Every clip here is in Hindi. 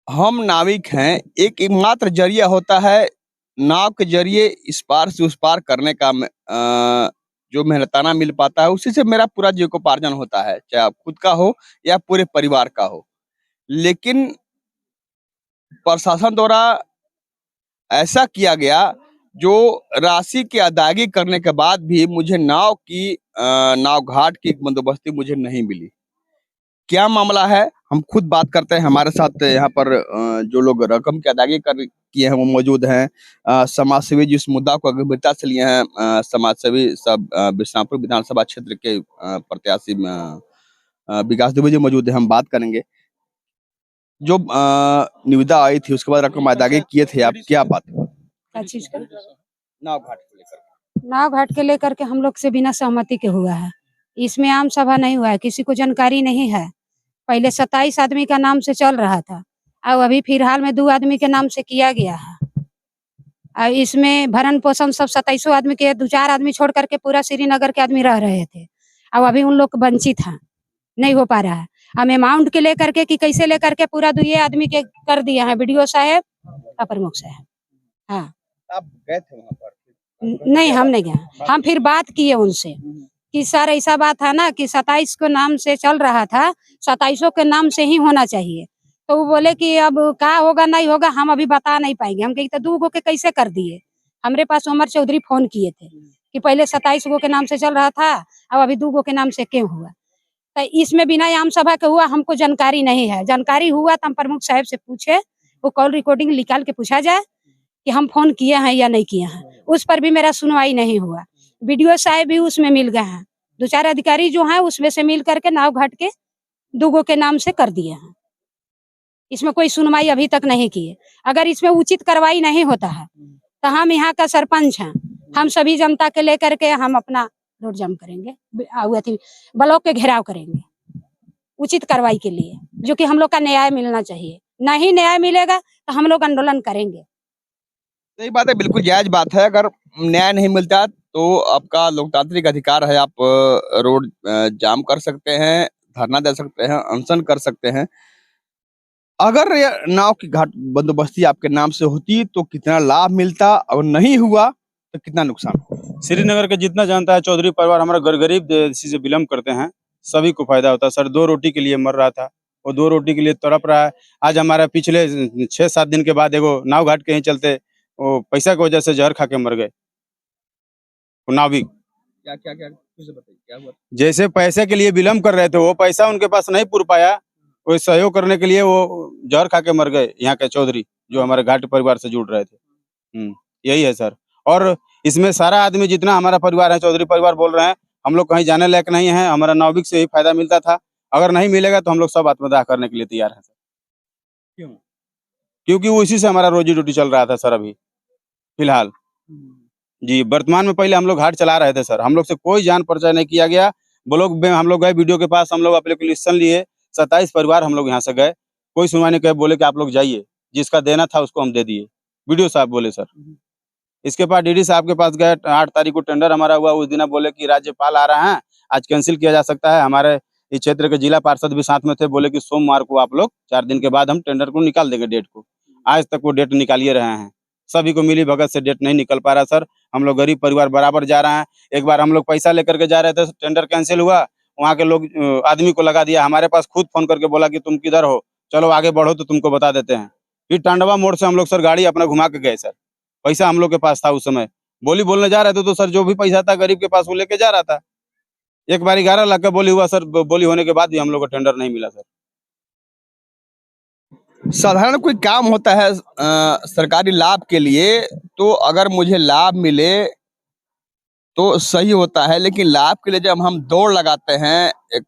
हम नाविक हैं, एक एकमात्र ज़रिया होता है, नाव के ज़रिए इस पार से उस पार करने का जो मेहनताना मिल पाता है, उसी से मेरा पूरा जीविकोपार्जन होता है, चाहे खुद का हो या पूरे परिवार का हो। लेकिन प्रशासन द्वारा ऐसा किया गया, जो राशि की अदायगी करने के बाद भी मुझे नाव घाट की बंदोबस्ती मुझे नहीं मिली। क्या मामला है? हम खुद बात करते हैं। हमारे साथ यहाँ पर जो लोग रकम की अदायगी कर किए हैं वो मौजूद हैं। समाजसेवी जिस मुद्दा को गंभीरता से लिए हैं, समाजसेवी सब बिशनापुर विधानसभा क्षेत्र के प्रत्याशी विकास दुबे जी मौजूद हैं। हम बात करेंगे। जो निविदा आई थी उसके बाद रकम अदायगी किए थे आप, क्या बात है? क्या चीज का? नाव घाट को लेकर। नाव घाट के लेकर के हम लोग से बिना सहमति के हुआ है। इसमें आम सभा नहीं हुआ है, किसी को जानकारी नहीं है। पहले 27 आदमी का नाम से चल रहा था, अब अभी फिलहाल में 2 आदमी के नाम से किया गया है। और इसमें भरण पोषण सब 27 आदमी के 2-4 आदमी छोड़ करके पूरा श्रीनगर के आदमी रह रहे थे। अब अभी उन लोग वंचित हैं, नहीं हो पा रहा है। हम अमाउंट के लेकर के कि कैसे लेकर के पूरा 2 आदमी के कर दिया है, बीडीओ साहब और प्रमुख साहब। हाँ, आप गए थे वहाँ पर? नहीं हम नहीं गए। हम फिर बात किए उनसे कि सर ऐसा बात है ना कि 27 को नाम से चल रहा था, 27 के नाम से ही होना चाहिए। तो वो बोले कि अब क्या होगा नहीं होगा हम अभी बता नहीं पाएंगे। हम कही तो 2 गो के कैसे कर दिए। हमरे पास उमर चौधरी फोन किए थे कि पहले 27 गो के नाम से चल रहा था, अब अभी 2 गो के नाम से क्यों हुआ। तो इसमें बिना आम सभा के हुआ, हमको जानकारी नहीं है। जानकारी हुआ तो हम प्रमुख साहब से पूछे, वो कॉल रिकॉर्डिंग निकाल के पूछा जाए कि हम फोन किए हैं या नहीं किए हैं। उस पर भी मेरा सुनवाई नहीं हुआ। बीडीओ साहब भी उसमें मिल गए हैं, 2-4 अधिकारी जो हैं उसमें से मिल करके नाव घाट के 2 गो के नाम से कर दिए हैं। इसमें कोई सुनवाई अभी तक नहीं की है। अगर इसमें उचित कार्रवाई नहीं होता है तो हम यहाँ का सरपंच हैं, हम सभी जनता के लेकर के हम अपना रोड जाम करेंगे, ब्लॉक के घेराव करेंगे उचित कार्रवाई के लिए, जो कि हम लोग का न्याय मिलना चाहिए। नहीं न्याय मिलेगा तो हम लोग आंदोलन करेंगे। सही बात है, बिल्कुल जायज बात है। अगर न्याय नहीं मिलता तो आपका लोकतांत्रिक अधिकार है, आप रोड जाम कर सकते हैं, धरना दे सकते हैं, अनशन कर सकते हैं। अगर ये नाव की घाट बंदोबस्ती आपके नाम से होती तो कितना लाभ मिलता, और नहीं हुआ तो कितना नुकसान? श्रीनगर के जितना जानता है चौधरी परिवार हमारा गरीब इसी से बिलोंग करते हैं, सभी को फायदा होता है। सर 2 रोटी के लिए मर रहा था, वो 2 रोटी के लिए तड़प रहा है। आज हमारा पिछले 6-7 दिन के बाद एगो नाव घाट के ही चलते वो पैसा की वजह से जहर खा के मर गए वो नाविक। क्या फिर से बताइए क्या हुआ? जैसे पैसे के लिए विलम्ब कर रहे थे, वो पैसा उनके पास नहीं पूर पाया, वो सहयोग करने के लिए वो जहर खा के मर गए यहाँ के चौधरी, जो हमारे घाट परिवार से जुड़ रहे थे। यही है सर। और इसमें सारा आदमी जितना हमारा परिवार है, चौधरी परिवार बोल रहे हैं, हम लोग कहीं जाने लायक नहीं है। हमारा नाविक से ही फायदा मिलता था, अगर नहीं मिलेगा तो हम लोग सब आत्मदाह करने के लिए तैयार है सर। क्यों? क्योंकि वो इसी से हमारा रोजी रोटी चल रहा था सर अभी फिलहाल। जी, वर्तमान में पहले हम लोग घाट चला रहे थे सर, हम लोग से कोई जान परिचय नहीं किया गया। ब्लॉक में हम लोग गए, वीडियो के पास हम लोग एप्लीकेशन लिए, 27 परिवार हम लोग यहाँ से गए, कोई सुनवाई नहीं किया। बोले कि आप लोग जाइए, जिसका देना था उसको हम दे दिए, वीडियो साहब बोले सर। इसके बाद डीडी साहब के पास गए, 8 तारीख को टेंडर हमारा हुआ। उस दिन बोले कि राज्यपाल आ रहे हैं, आज कैंसिल किया जा सकता है। हमारे इस क्षेत्र के जिला पार्षद भी साथ में थे, बोले कि सोमवार को आप लोग 4 दिन के बाद हम टेंडर को निकाल देंगे डेट को। आज तक वो डेट निकालिए रहे हैं, सभी को मिली भगत से डेट नहीं निकल पा रहा सर। हम लोग गरीब परिवार बराबर जा रहे हैं। एक बार हम लोग पैसा लेकर के जा रहे थे, टेंडर कैंसिल हुआ, वहाँ के लोग आदमी को लगा दिया। हमारे पास खुद फोन करके बोला कि तुम किधर हो, चलो आगे बढ़ो तो तुमको बता देते हैं। फिर टांडवा मोड़ से हम लोग सर गाड़ी अपना घुमा के गए सर, पैसा हम लोग के पास था उस समय। बोली बोलने जा रहे थे तो सर जो भी पैसा था गरीब के पास वो लेके जा रहा था। एक बार 11 लाख का बोली हुआ सर, बोली होने के बाद भी हम लोग को टेंडर नहीं मिला सर। साधारण कोई काम होता है सरकारी लाभ के लिए, तो अगर मुझे लाभ मिले तो सही होता है, लेकिन लाभ के लिए जब हम दौड़ लगाते हैं, एक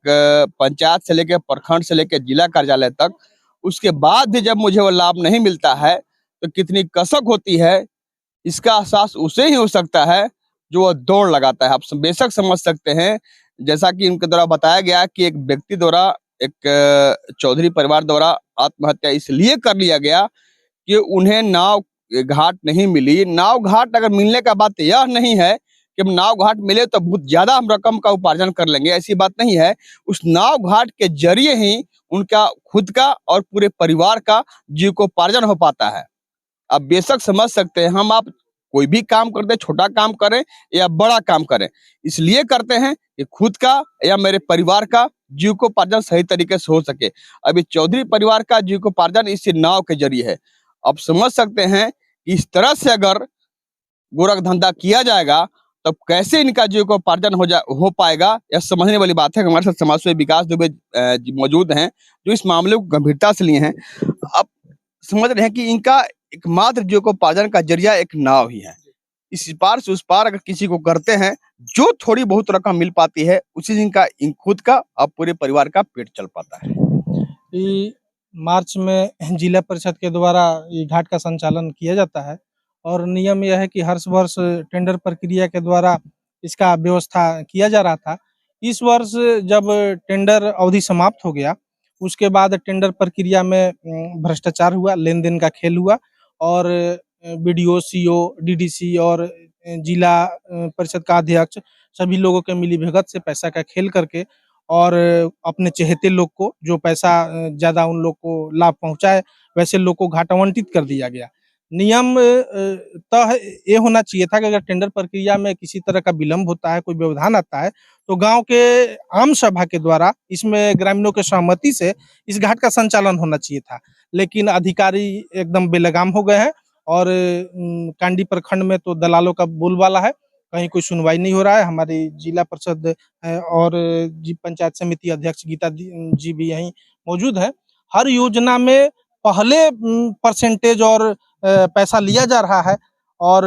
पंचायत से लेकर प्रखंड से लेकर जिला कार्यालय तक, उसके बाद भी जब मुझे वो लाभ नहीं मिलता है तो कितनी कसक होती है, इसका एहसास उसे ही हो सकता है जो वो दौड़ लगाता है। आप बेशक समझ सकते हैं, जैसा कि इनके द्वारा बताया गया कि एक व्यक्ति द्वारा, एक चौधरी परिवार द्वारा आत्महत्या इसलिए कर लिया गया कि उन्हें नाव घाट नहीं मिली। नाव घाट अगर मिलने का बात यह नहीं है कि हम नाव घाट मिले तो बहुत ज्यादा हम रकम का उपार्जन कर लेंगे, ऐसी बात नहीं है। उस नाव घाट के जरिए ही उनका खुद का और पूरे परिवार का जीविकोपार्जन हो पाता है। आप बेशक समझ सकते हैं, हम आप कोई भी काम करते हैं, छोटा काम करें या बड़ा काम करें, इसलिए करते हैं कि खुद का या मेरे परिवार का जीविकोपार्जन सही तरीके से हो सके। अभी चौधरी परिवार का जीविकोपार्जन इस नाव के जरिए है। आप समझ सकते हैं कि इस तरह से अगर गोरख धंधा किया जाएगा तब कैसे इनका जीविकोपार्जन हो पाएगा, यह समझने वाली बात है। हमारे साथ समाज सेवी विकास दुबे जी मौजूद हैं, जो इस मामले को गंभीरता से लिए हैं। आप समझ रहे हैं कि इनका एकमात्र जीविकोपार्जन का जरिया एक नाव ही है। इस पार से उस पार अगर किसी को करते हैं, जो थोड़ी बहुत रकम मिल पाती है, उसी दिन का खुद का और पूरे परिवार का पेट चल पाता है। कि मार्च में जिला परिषद के द्वारा ये घाट का संचालन किया जाता है और नियम यह है कि हर वर्ष टेंडर प्रक्रिया के द्वारा इसका व्यवस्था किया जा रहा था। इस वर्ष जब टेंडर अवधि समाप्त हो गया, उसके बाद टेंडर प्रक्रिया में भ्रष्टाचार हुआ, लेन-देन का खेल हुआ और बीडीओ, सीओ, डीडीसी और जिला परिषद का अध्यक्ष सभी लोगों के मिलीभगत से पैसा का खेल करके और अपने चहेते लोग को, जो पैसा ज़्यादा उन लोग को लाभ पहुँचाए, वैसे लोग को घाट आवंटित कर दिया गया। नियम तय ये होना चाहिए था कि अगर टेंडर प्रक्रिया में किसी तरह का विलंब होता है, कोई व्यवधान आता है, तो गाँव के आम सभा के द्वारा इसमें ग्रामीणों के सहमति से इस घाट का संचालन होना चाहिए था। लेकिन अधिकारी एकदम बेलगाम हो गए हैं और कांडी प्रखंड में तो दलालों का बोलबाला है, कहीं कोई सुनवाई नहीं हो रहा है। हमारी जिला परिषद और पंचायत समिति अध्यक्ष गीता जी भी यहीं मौजूद है। हर योजना में पहले परसेंटेज और पैसा लिया जा रहा है और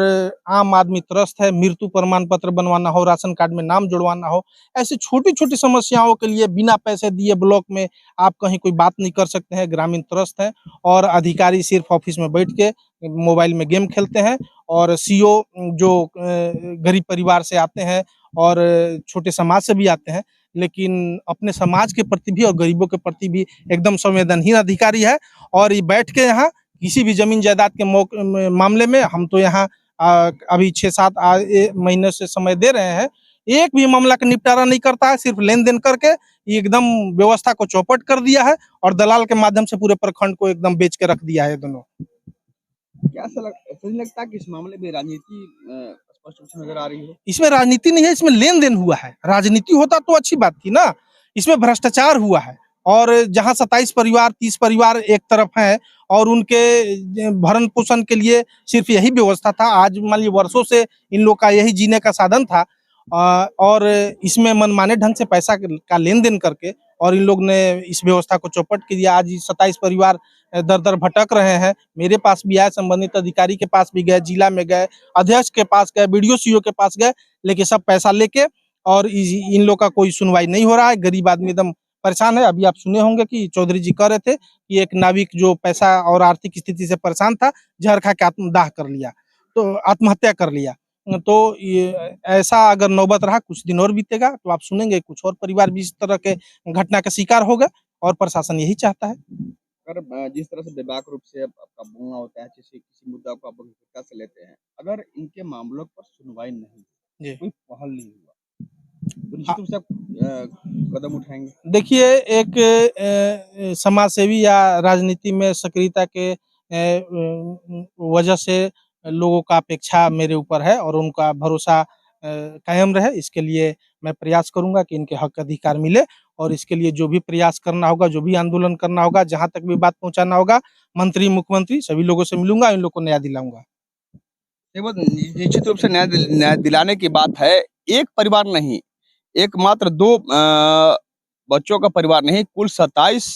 आम आदमी त्रस्त है। मृत्यु प्रमाण पत्र बनवाना हो, राशन कार्ड में नाम जुड़वाना हो, ऐसी छोटी-छोटी समस्याओं के लिए बिना पैसे दिए ब्लॉक में आप कहीं कोई बात नहीं कर सकते हैं। ग्रामीण त्रस्त हैं और अधिकारी सिर्फ ऑफिस में बैठ के मोबाइल में गेम खेलते हैं और सीओ जो गरीब परिवार से आते हैं और छोटे समाज से भी आते हैं, लेकिन अपने समाज के प्रति भी और गरीबों के प्रति भी एकदम संवेदनहीन अधिकारी है। और ये बैठ के यहाँ किसी भी जमीन जायदाद के मामले में हम तो यहाँ अभी 6-7 महीने से समय दे रहे हैं, एक भी मामला का निपटारा नहीं करता है। सिर्फ लेन देन करके ये एकदम व्यवस्था को चौपट कर दिया है और दलाल के माध्यम से पूरे प्रखंड को एकदम बेच के रख दिया है दोनों। क्या ऐसा नहीं लगता कि इस मामले में राजनीति स्पष्ट रूप से नजर आ रही है? इसमें राजनीति नहीं है, इसमें लेन देन हुआ है। राजनीति होता तो अच्छी बात थी ना, इसमें भ्रष्टाचार हुआ है। और जहाँ 27 परिवार 30 परिवार एक तरफ हैं और उनके भरण पोषण के लिए सिर्फ यही व्यवस्था था। आज मान लीजिए वर्षों से इन लोग का यही जीने का साधन था और इसमें मनमाने ढंग से पैसा का लेन देन करके और इन लोग ने इस व्यवस्था को चौपट कर दिया। आज 27 परिवार दर-दर भटक रहे हैं। मेरे पास भी आए, संबंधित अधिकारी के पास भी गए, जिला में गए, अध्यक्ष के पास गए, बीडीओ सीओ के पास गए, लेकिन सब पैसा लेके और इन लोग का कोई सुनवाई नहीं हो रहा है। गरीब आदमी एकदम परेशान है। अभी आप सुने होंगे कि चौधरी जी कह रहे थे कि एक नाविक जो पैसा और आर्थिक स्थिति से परेशान था, जहर खा के आत्मदाह कर लिया, तो आत्महत्या कर लिया। तो ये ऐसा अगर नौबत रहा, कुछ दिन और बीतेगा तो आप सुनेंगे कुछ और परिवार भी इस तरह के घटना का शिकार होगा और प्रशासन यही चाहता है। अगर जिस तरह से बेबाक रूप से आपका बोलना होता है, किसी मुद्दा को आप गंभीरता से लेते हैं, अगर इनके मामलों पर सुनवाई नहीं, कोई पहल नहीं हुआ, तो निश्चित रूप से आप कदम उठाएंगे? देखिए, एक समाजसेवी या राजनीति में सक्रियता के वजह से लोगों का अपेक्षा मेरे ऊपर है और उनका भरोसा कायम रहे। इसके लिए मैं प्रयास करूंगा कि इनके हक अधिकार मिले और इसके लिए जो भी प्रयास करना होगा, जो भी आंदोलन करना होगा, जहां तक भी बात पहुंचाना होगा, मंत्री, मुख्यमंत्री सभी लोगों से मिलूंगा, इन लोगों को न्याय दिलाऊंगा। निश्चित रूप से न्याय दिलाने की बात है। एक परिवार नहीं, एकमात्र 2 बच्चों का परिवार नहीं, कुल 27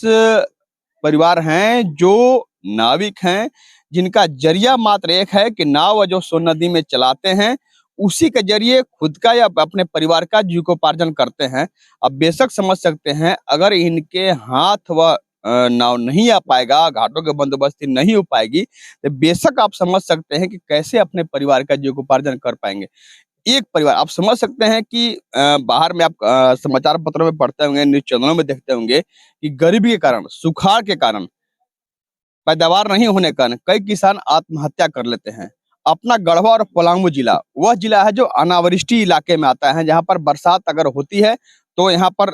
परिवार हैं जो नाविक हैं, जिनका जरिया मात्र एक है कि नाव जो सोन नदी में चलाते हैं, उसी के जरिए खुद का या अपने परिवार का जीविकोपार्जन करते हैं। अब बेशक समझ सकते हैं, अगर इनके हाथ व नाव नहीं आ पाएगा, घाटों की बंदोबस्ती नहीं हो पाएगी, तो बेशक आप समझ सकते हैं कि कैसे अपने परिवार का जीविकोपार्जन कर पाएंगे। एक परिवार, आप समझ सकते हैं कि बाहर में आप समाचार पत्रों में पढ़ते होंगे, न्यूज़ चैनलों में देखते होंगे कि गरीबी के कारण, सुखाड़ के कारण, पैदावार नहीं होने के कारण कई किसान आत्महत्या कर लेते हैं। अपना गढ़वा और पलामू जिला वह जिला है जो अनावृष्टि इलाके में आता है, जहां पर बरसात अगर होती है तो यहाँ पर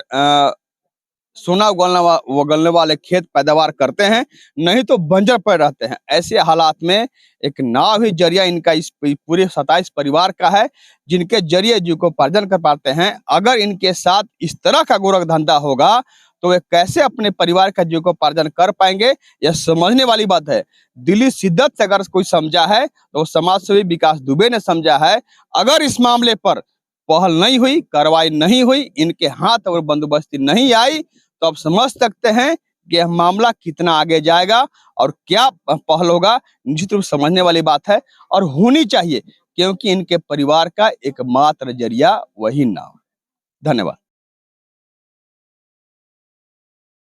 सोना उगलने वाले खेत पैदावार करते हैं, नहीं तो बंजर पड़ रहते हैं। ऐसे हालात में एक नाव ही जरिया इनका इस पूरे 27 परिवार का है, जिनके जरिए जीविकोपार्जन कर पाते हैं। अगर इनके साथ इस तरह का गोरख धंधा होगा तो वे कैसे अपने परिवार का जीविकोपार्जन कर पाएंगे, यह समझने वाली बात है। दिल्ली शिद्दत से अगर कोई समझा है तो समाज सेवी विकास दुबे ने समझा है। अगर इस मामले पर पहल नहीं हुई, कार्रवाई नहीं हुई, इनके हाथ और बंदोबस्ती नहीं आई, तो आप समझ सकते हैं कि यह मामला कितना आगे जाएगा और क्या पहल होगा। निश्चित रूप से समझने वाली बात है और होनी चाहिए, क्योंकि इनके परिवार का एकमात्र जरिया वही नाव। धन्यवाद।